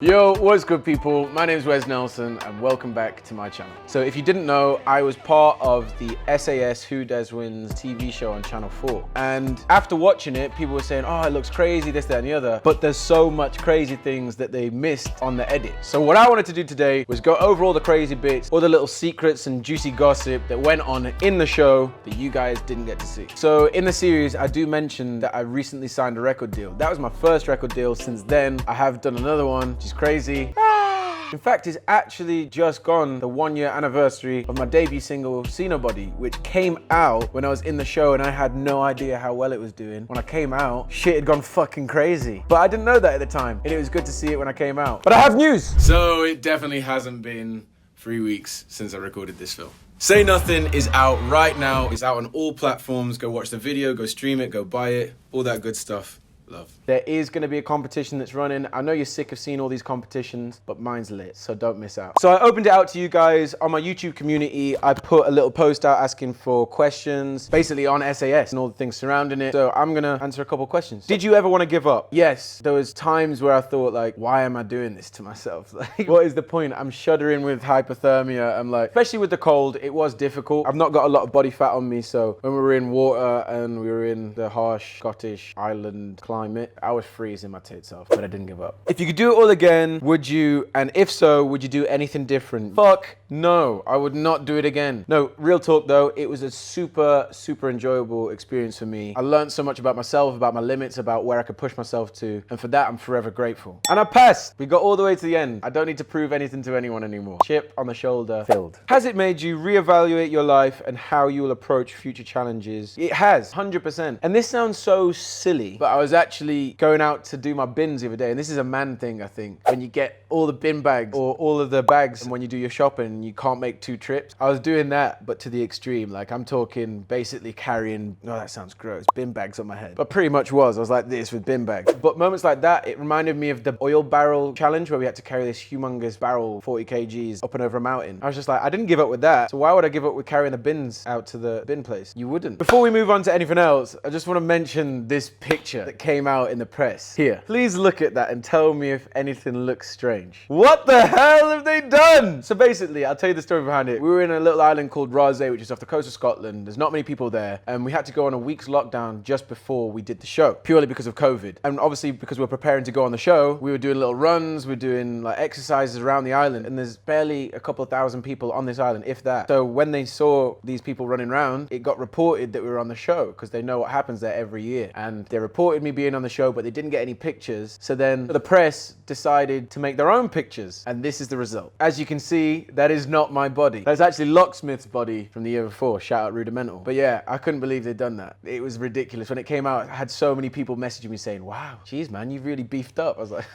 Yo, what's good people? My name is Wes Nelson and welcome back to my channel. So if you didn't know, I was part of the SAS Who Dares Wins TV show on Channel 4. And after watching it, people were saying, oh, it looks crazy, this, that, and the other. But there's so much crazy things that they missed on the edit. So what I wanted to do today was go over all the crazy bits, all the little secrets and juicy gossip that went on in the show that you guys didn't get to see. So in the series, I do mention that I recently signed a record deal. That was my first record deal. Since then, I have done another one, which is crazy. In fact, it's actually just gone the 1-year anniversary of my debut single, See Nobody, which came out when I was in the show and I had no idea how well it was doing. When I came out, shit had gone fucking crazy. But I didn't know that at the time, and it was good to see it when I came out. But I have news! So it definitely hasn't been 3 weeks since I recorded this film. Say Nothing is out right now. It's out on all platforms. Go watch the video, go stream it, go buy it, all that good stuff. Love. There is going to be a competition that's running. I know you're sick of seeing all these competitions, but mine's lit, so don't miss out. So I opened it out to you guys on my YouTube community. I put a little post out asking for questions, basically on SAS and all the things surrounding it. So I'm going to answer a couple questions. Did you ever want to give up? Yes. There was times where I thought like, why am I doing this to myself? Like, what is the point? I'm shuddering with hypothermia. I'm like, especially with the cold, it was difficult. I've not got a lot of body fat on me, so when we were in water and we were in the harsh Scottish island climate, I was freezing my tits off, but I didn't give up. If you could do it all again, would you? And if so, would you do anything different? Fuck no, I would not do it again. No, real talk though, it was a super enjoyable experience for me. I learned so much about myself, about my limits, about where I could push myself to, and for that I'm forever grateful. And I passed. We got all the way to the end. I don't need to prove anything to anyone anymore. Chip on the shoulder filled. Has it made you reevaluate your life and how you will approach future challenges? It has, 100%. And this sounds so silly, but I was actually going out to do my bins the other day, and this is a man thing, I think. When you get all the bin bags or all of the bags when you do your shopping and you can't make 2 trips. I was doing that, but to the extreme. Like I'm talking basically carrying, oh, that sounds gross, bin bags on my head. But pretty much was. I was like this with bin bags. But moments like that, it reminded me of the oil barrel challenge where we had to carry this humongous barrel, 40 kgs, up and over a mountain. I was just like, I didn't give up with that. So why would I give up with carrying the bins out to the bin place? You wouldn't. Before we move on to anything else, I just want to mention this picture that came out in the press. Here, please look at that and tell me if anything looks strange. What the hell have they done? So basically, I'll tell you the story behind it. We were in a little island called Rosé, which is off the coast of Scotland. There's not many people there, and we had to go on a week's lockdown just before we did the show, purely because of COVID. And obviously, because we were preparing to go on the show, we were doing little runs, we were doing like exercises around the island, and there's barely a couple of thousand people on this island, if that. So when they saw these people running around, it got reported that we were on the show, because they know what happens there every year. And they reported me being on the show, but they didn't get any pictures. So then the press decided to make their own pictures, and this is the result. As you can see, that is not my body. That's actually Locksmith's body from the year before. Shout out Rudimental. But yeah, I couldn't believe they'd done that. It was ridiculous. When it came out, I had so many people messaging me saying, wow, geez man, you've really beefed up. I was like,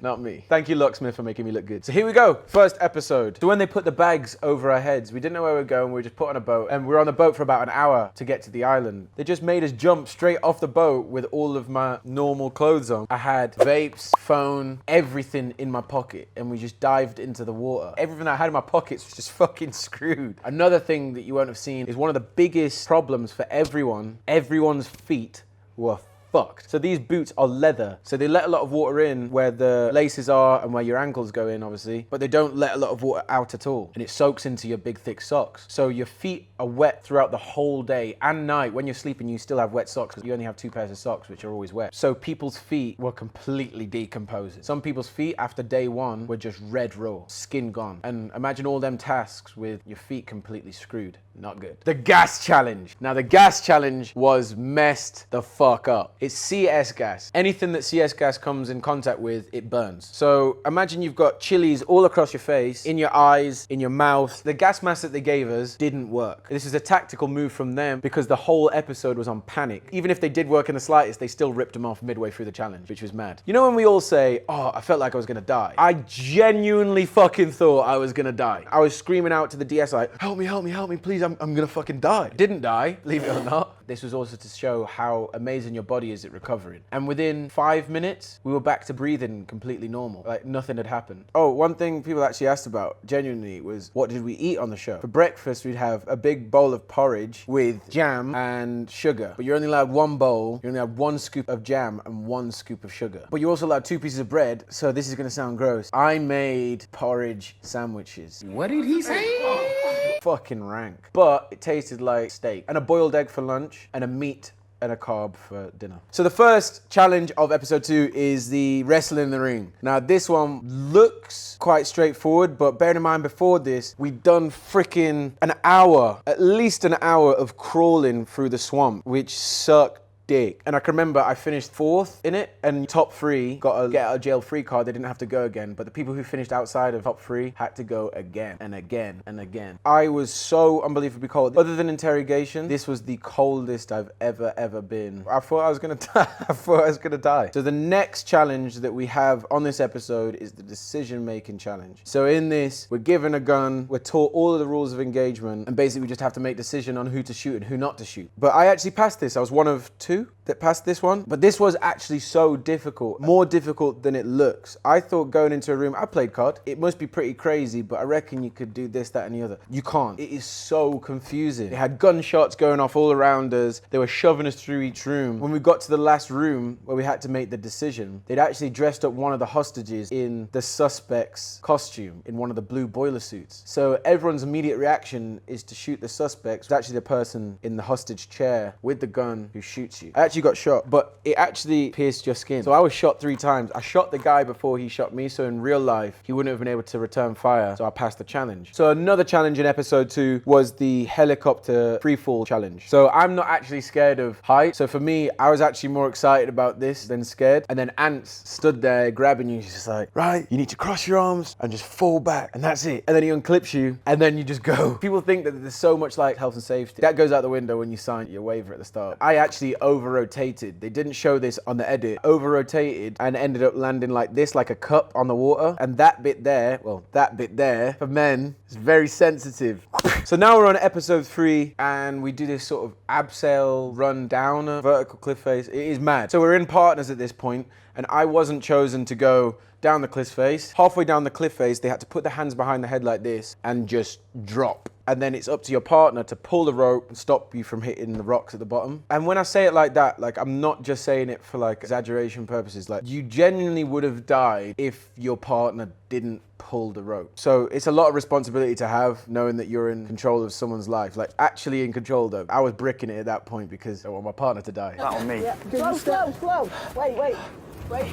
not me. Thank you Locksmith for making me look good. So here we go, first episode. So when they put the bags over our heads, we didn't know where we were going. We were just put on a boat, and we were on the boat for about an hour to get to the island. They just made us jump straight off the boat with all of my normal clothes on. I had vapes, phone, everything in my pocket, and we just dived into the water. Everything I had in my pockets was just fucking screwed. Another thing that you won't have seen is one of the biggest problems for everyone's feet were fucked. So these boots are leather, so they let a lot of water in where the laces are and where your ankles go in, obviously, but they don't let a lot of water out at all, and it soaks into your big thick socks. So your feet are wet throughout the whole day and night. When you're sleeping, you still have wet socks because you only have 2 pairs of socks, which are always wet. So people's feet were completely decomposing. Some people's feet after day 1 were just red raw, skin gone. And imagine all them tasks with your feet completely screwed. Not good. The gas challenge. Now the gas challenge was messed the fuck up. It's CS gas. Anything that CS gas comes in contact with, it burns. So imagine you've got chilies all across your face, in your eyes, in your mouth. The gas mask that they gave us didn't work. This is a tactical move from them because the whole episode was on panic. Even if they did work in the slightest, they still ripped them off midway through the challenge, which was mad. You know when we all say, oh, I felt like I was gonna die? I genuinely fucking thought I was gonna die. I was screaming out to the DS like, help me, please, I'm gonna fucking die. Didn't die, believe it or not. this was also to show how amazing your body is at recovering. And within 5 minutes, we were back to breathing completely normal. Like nothing had happened. Oh, one thing people actually asked about, genuinely, was what did we eat on the show? For breakfast, we'd have a big bowl of porridge with jam and sugar. But you're only allowed one bowl, you only have 1 scoop of jam and 1 scoop of sugar. But you're also allowed 2 pieces of bread, so this is gonna sound gross. I made porridge sandwiches. What did he say? Fucking rank. But it tasted like steak. And a boiled egg for lunch, and a meat and a carb for dinner. So the first challenge of episode 2 is the wrestling in the ring. Now this one looks quite straightforward, but bear in mind before this, we'd done freaking an hour, at least an hour of crawling through the swamp, which sucked dick. And I can remember I finished 4th in it, and top 3 got a get out of jail free card. They didn't have to go again, but the people who finished outside of top 3 had to go again and again and again. I was so unbelievably cold. Other than Interrogation, this was the coldest I've ever been. I thought I was gonna die. I thought I was gonna die. So the next challenge that we have on this episode is the decision-making challenge. So in this, we're given a gun, we're taught all of the rules of engagement, and basically we just have to make a decision on who to shoot and who not to shoot. But I actually passed this. I was one of 2 that passed this one, but this was actually so difficult, more difficult than it looks. I thought going into a room, I played COD, it must be pretty crazy, but I reckon you could do this, that, and the other. You can't. It is so confusing. They had gunshots going off all around us. They were shoving us through each room. When we got to the last room where we had to make the decision, they'd actually dressed up one of the hostages in the suspect's costume, in one of the blue boiler suits. So everyone's immediate reaction is to shoot the suspect. It's actually the person in the hostage chair with the gun who shoots you. I actually got shot, but it actually pierced your skin. So I was shot 3 times. I shot the guy before he shot me, so in real life, he wouldn't have been able to return fire, so I passed the challenge. So another challenge in episode 2 was the helicopter free fall challenge. So I'm not actually scared of heights. So for me, I was actually more excited about this than scared. And then Ants stood there grabbing you. She's just like, right, you need to cross your arms and just fall back, and that's it. And then he unclips you, and then you just go. People think that there's so much like health and safety. That goes out the window when you sign your waiver at the start. I actually over-rotated. They didn't show this on the edit. Over-rotated and ended up landing like this, like a cup on the water. And that bit there, well, that bit there, for men, is very sensitive. So now we're on episode 3, and we do this sort of abseil run down a vertical cliff face. It is mad. So we're in partners at this point, and I wasn't chosen to go down the cliff face. Halfway down the cliff face, they had to put their hands behind the head like this and just drop. And then it's up to your partner to pull the rope and stop you from hitting the rocks at the bottom. And when I say it like that, like I'm not just saying it for like exaggeration purposes. Like you genuinely would have died if your partner didn't pull the rope. So it's a lot of responsibility to have, knowing that you're in control of someone's life. Like actually in control though. I was bricking it at that point because I want my partner to die. Not on me. Yeah. Slow. Wait.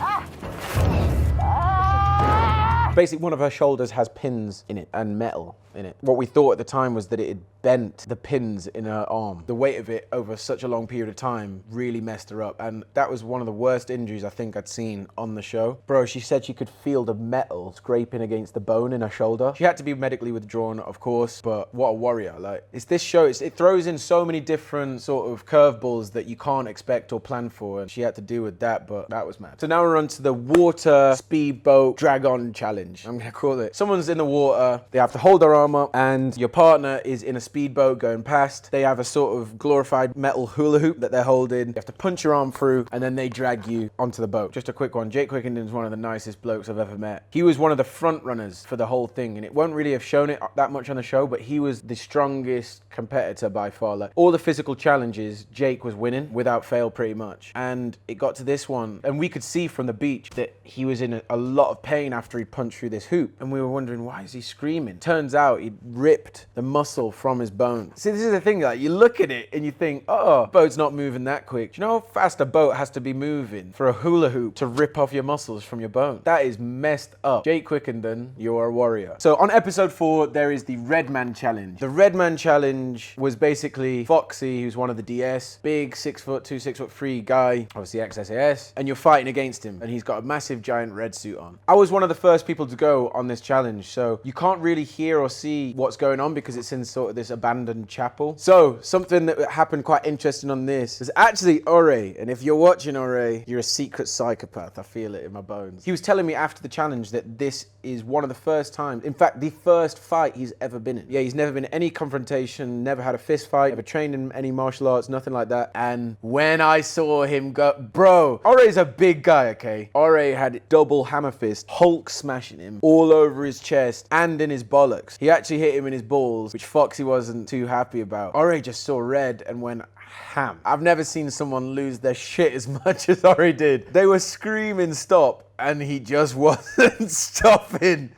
Ah! Basically, one of her shoulders has pins in it and metal in it. What we thought at the time was that it had bent the pins in her arm. The weight of it over such a long period of time really messed her up. And that was one of the worst injuries I think I'd seen on the show. Bro, she said she could feel the metal scraping against the bone in her shoulder. She had to be medically withdrawn, of course, but what a warrior. Like, it's this show, it throws in so many different sort of curveballs that you can't expect or plan for. And she had to deal with that, but that was mad. So now we're on to the water speedboat drag-on challenge, I'm gonna call it. Someone's in the water, they have to hold their arm up, and your partner is in a speedboat going past. They have a sort of glorified metal hula hoop that they're holding. You have to punch your arm through, and then they drag you onto the boat. Just a quick one, Jake Quickendon's one of the nicest blokes I've ever met. He was one of the front runners for the whole thing, and it won't really have shown it that much on the show, but he was the strongest competitor by far. Like all the physical challenges, Jake was winning without fail pretty much. And it got to this one, and we could see from the beach that he was in a lot of pain after he punched through this hoop, and we were wondering, why is he screaming? Turns out he'd ripped the muscle from his bone. See, this is the thing, like you look at it and you think, oh, boat's not moving that quick. Do you know how fast a boat has to be moving for a hula hoop to rip off your muscles from your bone? That is messed up. Jake Quickendon, you're a warrior. So on episode 4, there is the Redman challenge. The Redman challenge was basically Foxy, who's one of the DS, big 6'2", 6'3" guy, obviously ex-SAS, and you're fighting against him, and he's got a massive giant red suit on. I was one of the first people people to go on this challenge, so you can't really hear or see what's going on because it's in sort of this abandoned chapel. So something that happened quite interesting on this is actually Ore, and if you're watching Ore, you're a secret psychopath. I feel it in my bones. He was telling me after the challenge that this is one of the first times, in fact, the first fight he's ever been in. Yeah, he's never been in any confrontation, never had a fist fight, never trained in any martial arts, nothing like that. And when I saw him go, bro, Ore's a big guy, okay? Ore had double hammer fist, Hulk smashing him all over his chest and in his bollocks. He actually hit him in his balls, which Foxy wasn't too happy about. Ore just saw red and went ham. I've never seen someone lose their shit as much as Ore did. They were screaming stop, and he just wasn't stopping.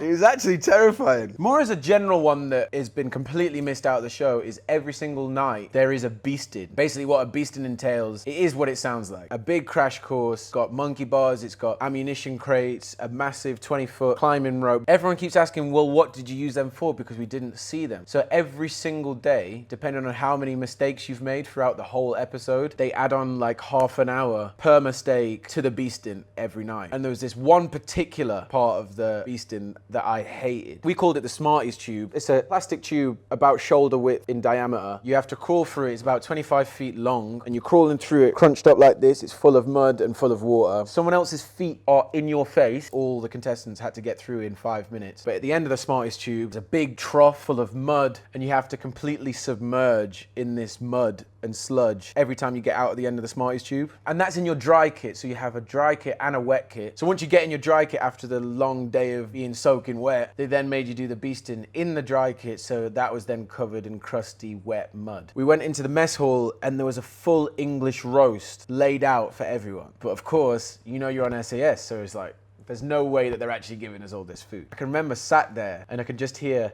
It was actually terrifying. More as a general one that has been completely missed out of the show is every single night there is a beasting. Basically what a beasting entails, it is what it sounds like. A big crash course, it's got monkey bars, it's got ammunition crates, a massive 20-foot climbing rope. Everyone keeps asking, well, what did you use them for? Because we didn't see them. So every single day, depending on how many mistakes you've made throughout the whole episode, they add on like half an hour per mistake to the beasting every night. And there was this one particular part of the beasting that I hated. We called it the Smarties tube. It's a plastic tube about shoulder width in diameter. You have to crawl through it. It's about 25 feet long, and you're crawling through it crunched up like this. It's full of mud and full of water. Someone else's feet are in your face. All the contestants had to get through in 5 minutes. But at the end of the Smarties tube, there's a big trough full of mud, and you have to completely submerge in this mud and sludge every time you get out at the end of the Smarties tube. And that's in your dry kit, so you have a dry kit and a wet kit. So once you get in your dry kit after the long day of being soaking wet, they then made you do the beasting in the dry kit, so that was then covered in crusty, wet mud. We went into the mess hall and there was a full English roast laid out for everyone. But of course, you know you're on SAS, so it's like, there's no way that they're actually giving us all this food. I can remember sat there and I could just hear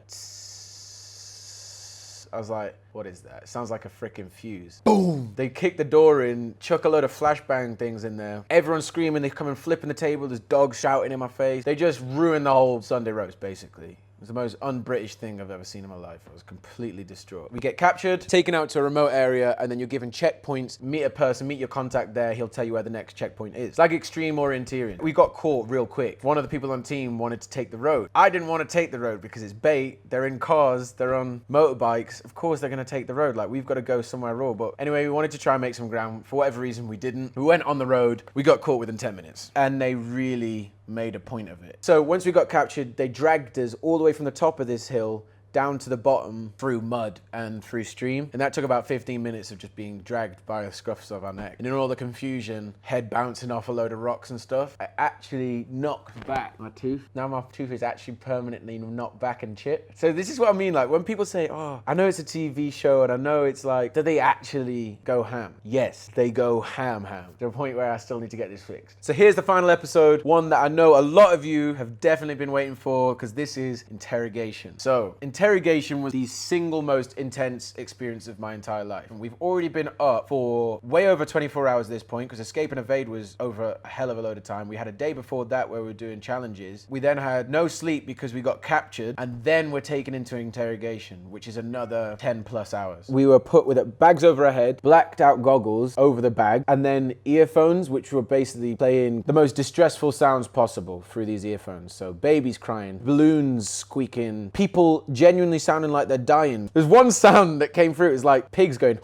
I was like, what is that? It sounds like a freaking fuse. Boom! They kick the door in, chuck a load of flashbang things in there. Everyone's screaming, they come and flipping the table, there's dogs shouting in my face. They just ruined the whole Sunday roast, basically. It was the most un-British thing I've ever seen in my life. I was completely distraught. We get captured, taken out to a remote area, and then you're given checkpoints. Meet a person, meet your contact there. He'll tell you where the next checkpoint is. It's like extreme orienteering. We got caught real quick. One of the people on the team wanted to take the road. I didn't want to take the road because it's bait. They're in cars, they're on motorbikes. Of course they're going to take the road. Like, we've got to go somewhere raw. But anyway, we wanted to try and make some ground. For whatever reason, we didn't. We went on the road. We got caught within 10 minutes. And they really made a point of it. So once we got captured, they dragged us all the way from the top of this hill down to the bottom through mud and through stream. And that took about 15 minutes of just being dragged by the scruffs of our neck. And in all the confusion, head bouncing off a load of rocks and stuff, I actually knocked back my tooth. Now my tooth is actually permanently knocked back and chipped. So this is what I mean, like when people say, oh, I know it's a TV show and I know it's like, do they actually go ham? Yes, they go ham. To a point where I still need to get this fixed. So here's the final episode, one that I know a lot of you have definitely been waiting for, because this is Interrogation. So Interrogation was the single most intense experience of my entire life. And we've already been up for way over 24 hours at this point, because Escape and Evade was over a hell of a load of time. We had a day before that where we were doing challenges. We then had no sleep because we got captured, and then we're taken into Interrogation, which is another 10 plus hours. We were put with bags over our head, blacked out goggles over the bag, and then earphones, which were basically playing the most distressful sounds possible through these earphones. So babies crying, balloons squeaking, people genuinely sounding like they're dying. There's one sound that came through, it was like pigs going.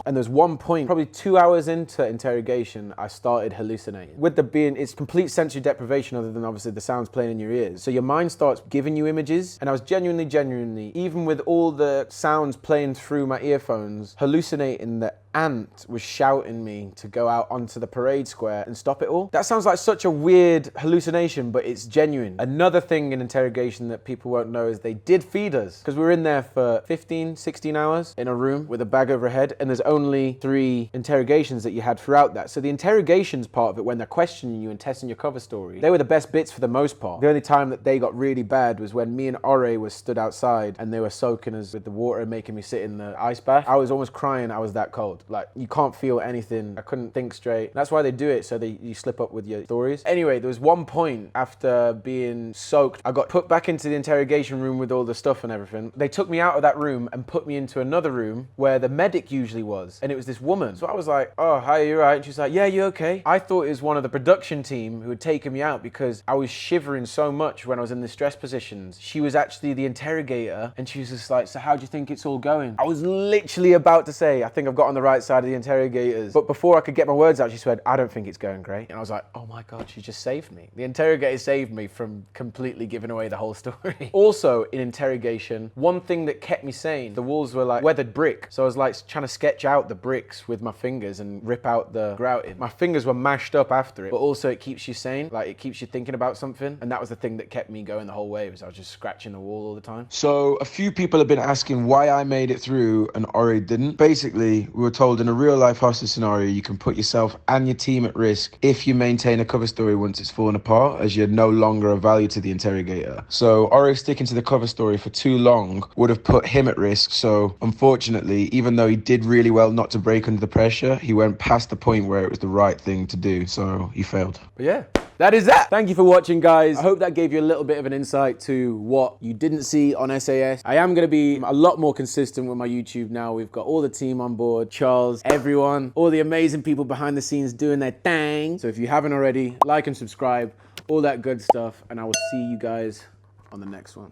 And there's one point, probably 2 hours into Interrogation, I started hallucinating. With it's complete sensory deprivation other than obviously the sounds playing in your ears. So your mind starts giving you images, and I was genuinely, even with all the sounds playing through my earphones, hallucinating that Ant was shouting me to go out onto the parade square and stop it all. That sounds like such a weird hallucination, but it's genuine. Another thing in Interrogation that people won't know is they did feed us, because we were in there for 15, 16 hours in a room with a bag over our head, and there's only 3 interrogations that you had throughout that. So the interrogations part of it, when they're questioning you and testing your cover story, they were the best bits for the most part. The only time that they got really bad was when me and Ore were stood outside and they were soaking us with the water and making me sit in the ice bath. I was almost crying, I was that cold. Like, you can't feel anything. I couldn't think straight. That's why they do it, so you slip up with your stories. Anyway, there was one point after being soaked, I got put back into the interrogation room with all the stuff and everything. They took me out of that room and put me into another room where the medic usually was. was, and it was this woman. So I was like, oh, hi, you right? And she's like, yeah, you okay? I thought it was one of the production team who had taken me out because I was shivering so much when I was in the stress positions. She was actually the interrogator, and she was just like, so how do you think it's all going? I was literally about to say, I think I've got on the right side of the interrogators. But before I could get my words out, she said, I don't think it's going great. And I was like, oh my God, she just saved me. The interrogator saved me from completely giving away the whole story. Also, in interrogation, one thing that kept me sane, the walls were like weathered brick. So I was like trying to sketch out the bricks with my fingers and rip out the grouting. My fingers were mashed up after it, but also it keeps you sane. Like it keeps you thinking about something. And that was the thing that kept me going the whole way, was I was just scratching the wall all the time. So a few people have been asking why I made it through and Ori didn't. Basically, we were told in a real life hostage scenario, you can put yourself and your team at risk if you maintain a cover story once it's fallen apart, as you're no longer of value to the interrogator. So Ori sticking to the cover story for too long would have put him at risk. So unfortunately, even though he did really well not to break under the pressure, he went past the point where it was the right thing to do. So he failed. But yeah, that is that. Thank you for watching, guys. I hope that gave you a little bit of an insight to what you didn't see on SAS. I am going to be a lot more consistent with my YouTube now. We've got all the team on board, Charles, everyone, all the amazing people behind the scenes doing their thing. So if you haven't already, like and subscribe, all that good stuff. And I will see you guys on the next one.